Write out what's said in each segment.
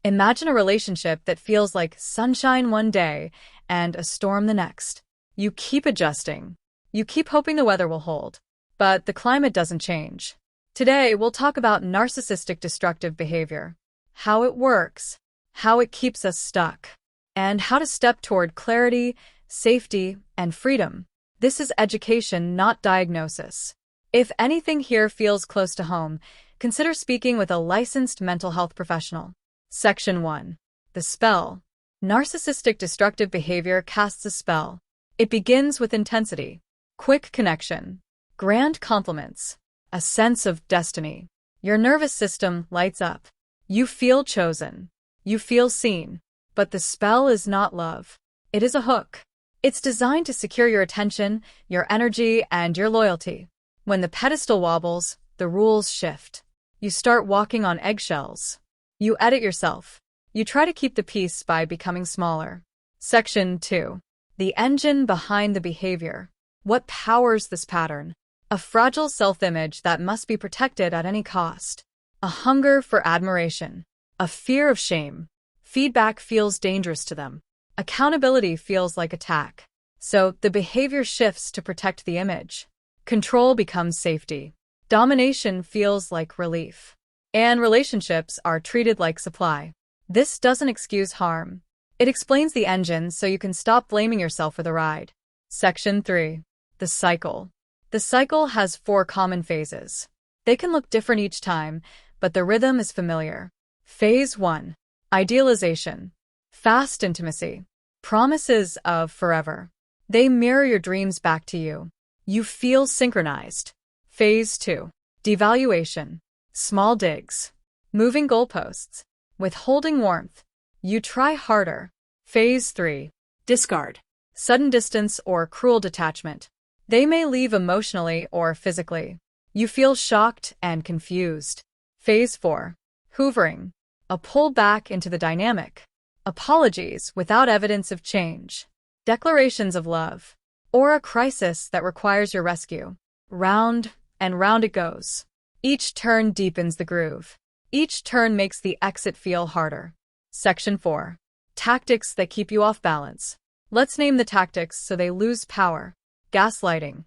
Imagine a relationship that feels like sunshine one day and a storm the next. You keep adjusting. You keep hoping the weather will hold. But the climate doesn't change. Today, we'll talk about narcissistic destructive behavior, how it works, how it keeps us stuck, and how to step toward clarity, safety, and freedom. This is education, not diagnosis. If anything here feels close to home, consider speaking with a licensed mental health professional. Section 1. The spell. Narcissistic destructive behavior casts a spell. It begins with intensity, quick connection, grand compliments, a sense of destiny. Your nervous system lights up. You feel chosen. You feel seen. But the spell is not love. It is a hook. It's designed to secure your attention, your energy, and your loyalty. When the pedestal wobbles, the rules shift. You start walking on eggshells. You edit yourself. You try to keep the peace by becoming smaller. Section 2. The engine behind the behavior. What powers this pattern? A fragile self-image that must be protected at any cost. A hunger for admiration. A fear of shame. Feedback feels dangerous to them. Accountability feels like attack. So the behavior shifts to protect the image. Control becomes safety. Domination feels like relief. And relationships are treated like supply. This doesn't excuse harm. It explains the engine so you can stop blaming yourself for the ride. Section 3. The cycle. The cycle has 4 common phases. They can look different each time, but the rhythm is familiar. Phase 1. Idealization. Fast intimacy. Promises of forever. They mirror your dreams back to you. You feel synchronized. Phase 2. Devaluation. Small digs. Moving goalposts. Withholding warmth. You try harder. Phase 3. Discard. Sudden distance or cruel detachment. They may leave emotionally or physically. You feel shocked and confused. Phase 4. Hoovering. A pull back into the dynamic. Apologies without evidence of change. Declarations of love. Or a crisis that requires your rescue. Round and round it goes. Each turn deepens the groove. Each turn makes the exit feel harder. Section 4. Tactics that keep you off balance. Let's name the tactics so they lose power. Gaslighting.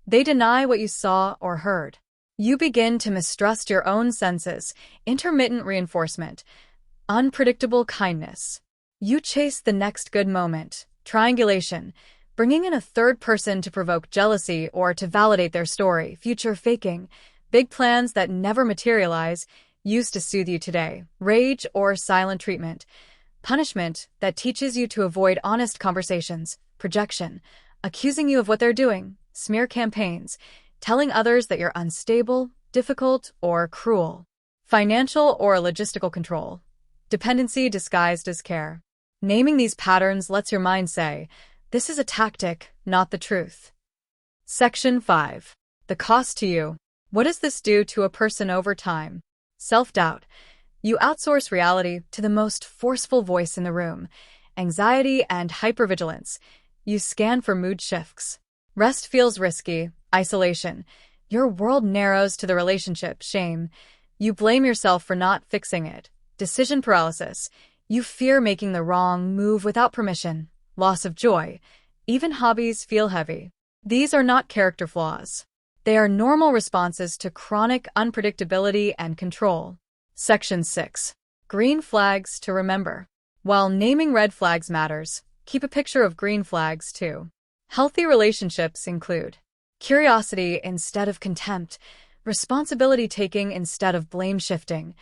They deny what you saw or heard. You begin to mistrust your own senses. Intermittent reinforcement. Unpredictable kindness. You chase the next good moment. Triangulation. Bringing in a third person to provoke jealousy or to validate their story. Future faking. Big plans that never materialize. Used to soothe you today. Rage or silent treatment. Punishment that teaches you to avoid honest conversations. Projection. Accusing you of what they're doing. Smear campaigns. Telling others that you're unstable, difficult, or cruel. Financial or logistical control. Dependency disguised as care. Naming these patterns lets your mind say, this is a tactic, not the truth. Section 5. The cost to you. What does this do to a person over time? Self-doubt. You outsource reality to the most forceful voice in the room. Anxiety and hypervigilance. You scan for mood shifts. Rest feels risky. Isolation. Your world narrows to the relationship. Shame. You blame yourself for not fixing it. Decision paralysis. You fear making the wrong move without permission. Loss of joy. Even hobbies feel heavy. These are not character flaws. They are normal responses to chronic unpredictability and control. Section 6. Green flags to remember. While naming red flags matters, keep a picture of green flags too. Healthy relationships include curiosity instead of contempt, responsibility taking instead of blame shifting,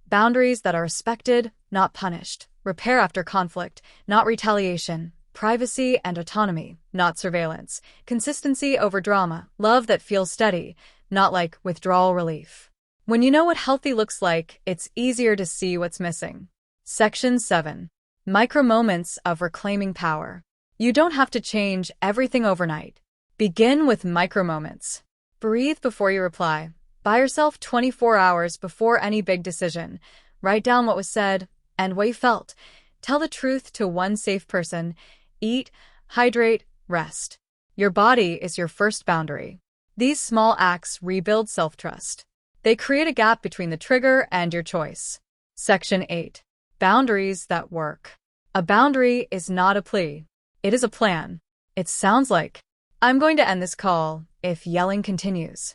boundaries that are respected, not punished, repair after conflict, not retaliation, privacy and autonomy, not surveillance, consistency over drama, love that feels steady, not like withdrawal relief. When you know what healthy looks like, it's easier to see what's missing. Section 7. Micro moments of reclaiming power. You don't have to change everything overnight. Begin with micro moments. Breathe before you reply. Buy yourself 24 hours before any big decision. Write down what was said and what you felt. Tell the truth to one safe person. Eat, hydrate, rest. Your body is your first boundary. These small acts rebuild self-trust. They create a gap between the trigger and your choice. Section 8. Boundaries that work. A boundary is not a plea. It is a plan. It sounds like, "I'm going to end this call if yelling continues.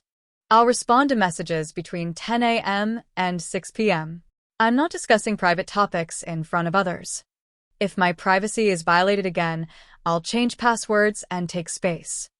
I'll respond to messages between 10 a.m. and 6 p.m. I'm not discussing private topics in front of others. If my privacy is violated again, I'll change passwords and take space."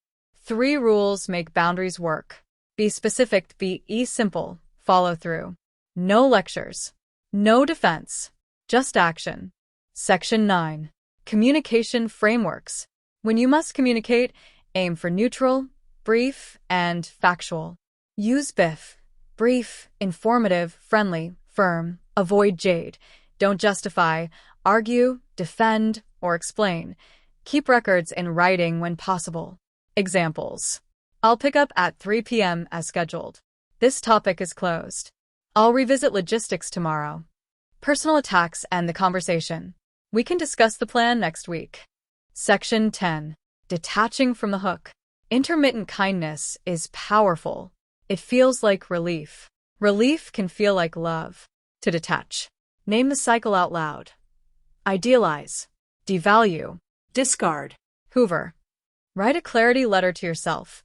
3 rules make boundaries work. Be specific, be simple, follow through. No lectures. No defense. Just action. Section 9. Communication frameworks. When you must communicate, aim for neutral, brief, and factual. Use BIFF. Brief, informative, friendly, firm. Avoid JADE. Don't justify, argue, defend, or explain. Keep records in writing when possible. Examples. I'll pick up at 3 p.m. as scheduled. This topic is closed. I'll revisit logistics tomorrow. Personal attacks and the conversation. We can discuss the plan next week. Section 10. Detaching from the hook. Intermittent kindness is powerful. It feels like relief. Relief can feel like love. To detach. Name the cycle out loud. Idealize. Devalue. Discard. Hoover. Write a clarity letter to yourself.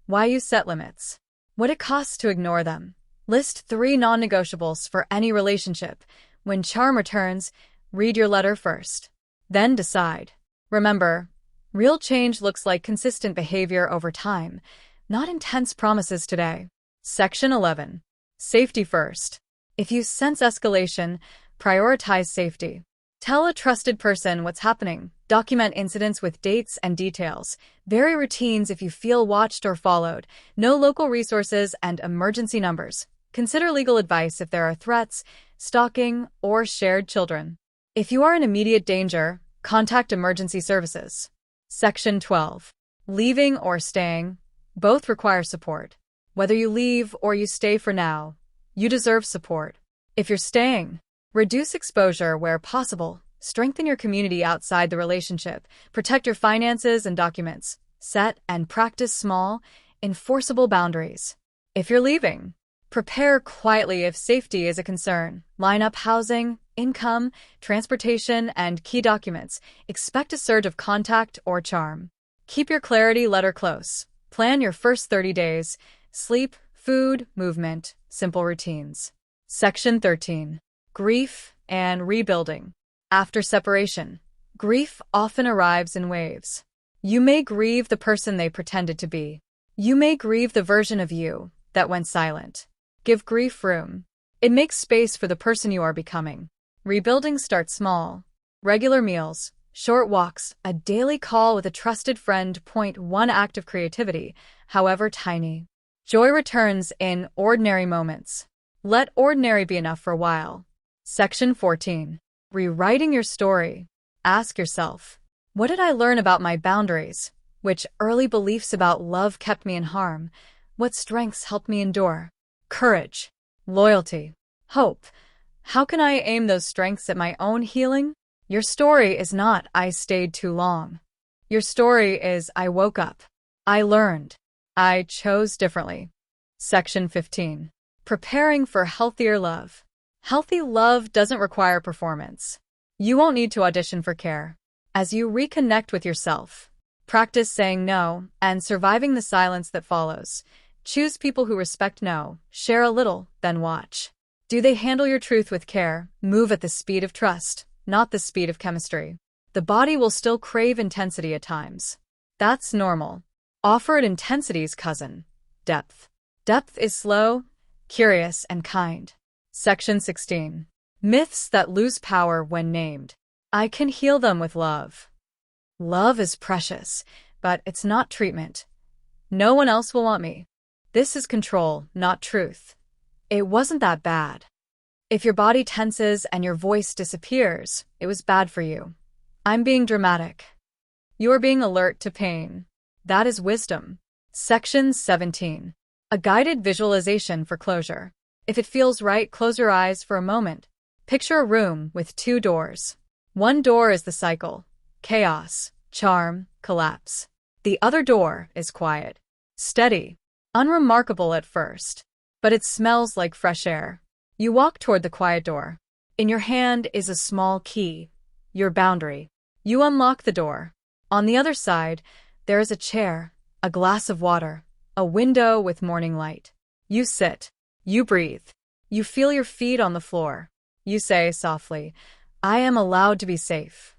Why you set limits. What it costs to ignore them. List 3 non-negotiables for any relationship. When charm returns, read your letter first. Then decide. Remember, real change looks like consistent behavior over time, not intense promises today. Section 11. Safety first. If you sense escalation, prioritize safety. Tell a trusted person what's happening. Document incidents with dates and details. Vary routines if you feel watched or followed. Know local resources and emergency numbers. Consider legal advice if there are threats, stalking, or shared children. If you are in immediate danger, contact emergency services. Section 12. Leaving or staying. Both require support. Whether you leave or you stay for now, you deserve support. If you're staying, reduce exposure where possible. Strengthen your community outside the relationship. Protect your finances and documents. Set and practice small, enforceable boundaries. If you're leaving, prepare quietly if safety is a concern. Line up housing, income, transportation, and key documents. Expect a surge of contact or charm. Keep your clarity letter close. Plan your first 30 days. Sleep, food, movement, simple routines. Section 13. Grief and rebuilding. After separation, grief often arrives in waves. You may grieve the person they pretended to be. You may grieve the version of you that went silent. Give grief room. It makes space for the person you are becoming. Rebuilding starts small. Regular meals, short walks, a daily call with a trusted friend. 1 act of creativity, however tiny. Joy returns in ordinary moments. Let ordinary be enough for a while. Section 14. Rewriting your story. Ask yourself, what did I learn about my boundaries? Which early beliefs about love kept me in harm? What strengths helped me endure? Courage, loyalty, hope. How can I aim those strengths at my own healing? Your story is not, "I stayed too long." Your story is, "I woke up. I learned. I chose differently." Section 15. Preparing for healthier love. Healthy love doesn't require performance. You won't need to audition for care. As you reconnect with yourself, practice saying no and surviving the silence that follows. Choose people who respect no, share a little, then watch. Do they handle your truth with care? Move at the speed of trust, not the speed of chemistry. The body will still crave intensity at times. That's normal. Offer it intensity's cousin, depth. Depth is slow, curious, and kind. Section 16. Myths that lose power when named. I can heal them with love. Love is precious, but it's not treatment. No one else will want me. This is control, not truth. It wasn't that bad. If your body tenses and your voice disappears, it was bad for you. I'm being dramatic. You're being alert to pain. That is wisdom. Section 17. A guided visualization for closure. If it feels right, close your eyes for a moment. Picture a room with 2 doors. One door is the cycle, chaos, charm, collapse. The other door is quiet, steady, unremarkable at first, but it smells like fresh air. You walk toward the quiet door. In your hand is a small key, your boundary. You unlock the door. On the other side, there is a chair, a glass of water, a window with morning light. You sit. You breathe. You feel your feet on the floor. You say softly, "I am allowed to be safe."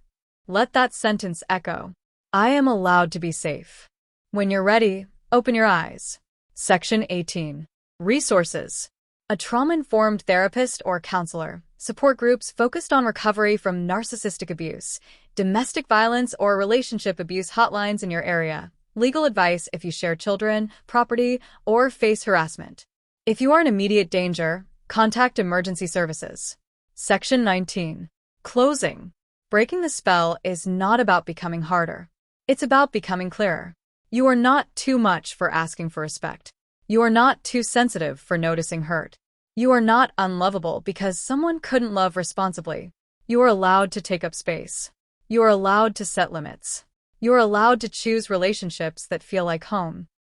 Let that sentence echo. I am allowed to be safe. When you're ready, open your eyes. Section 18. Resources. A trauma-informed therapist or counselor. Support groups focused on recovery from narcissistic abuse, domestic violence or relationship abuse hotlines in your area. Legal advice if you share children, property, or face harassment. If you are in immediate danger, contact emergency services. Section 19. Closing. Breaking the spell is not about becoming harder. It's about becoming clearer. You are not too much for asking for respect. You are not too sensitive for noticing hurt. You are not unlovable because someone couldn't love responsibly. You are allowed to take up space. You are allowed to set limits. You are allowed to choose relationships that feel like home.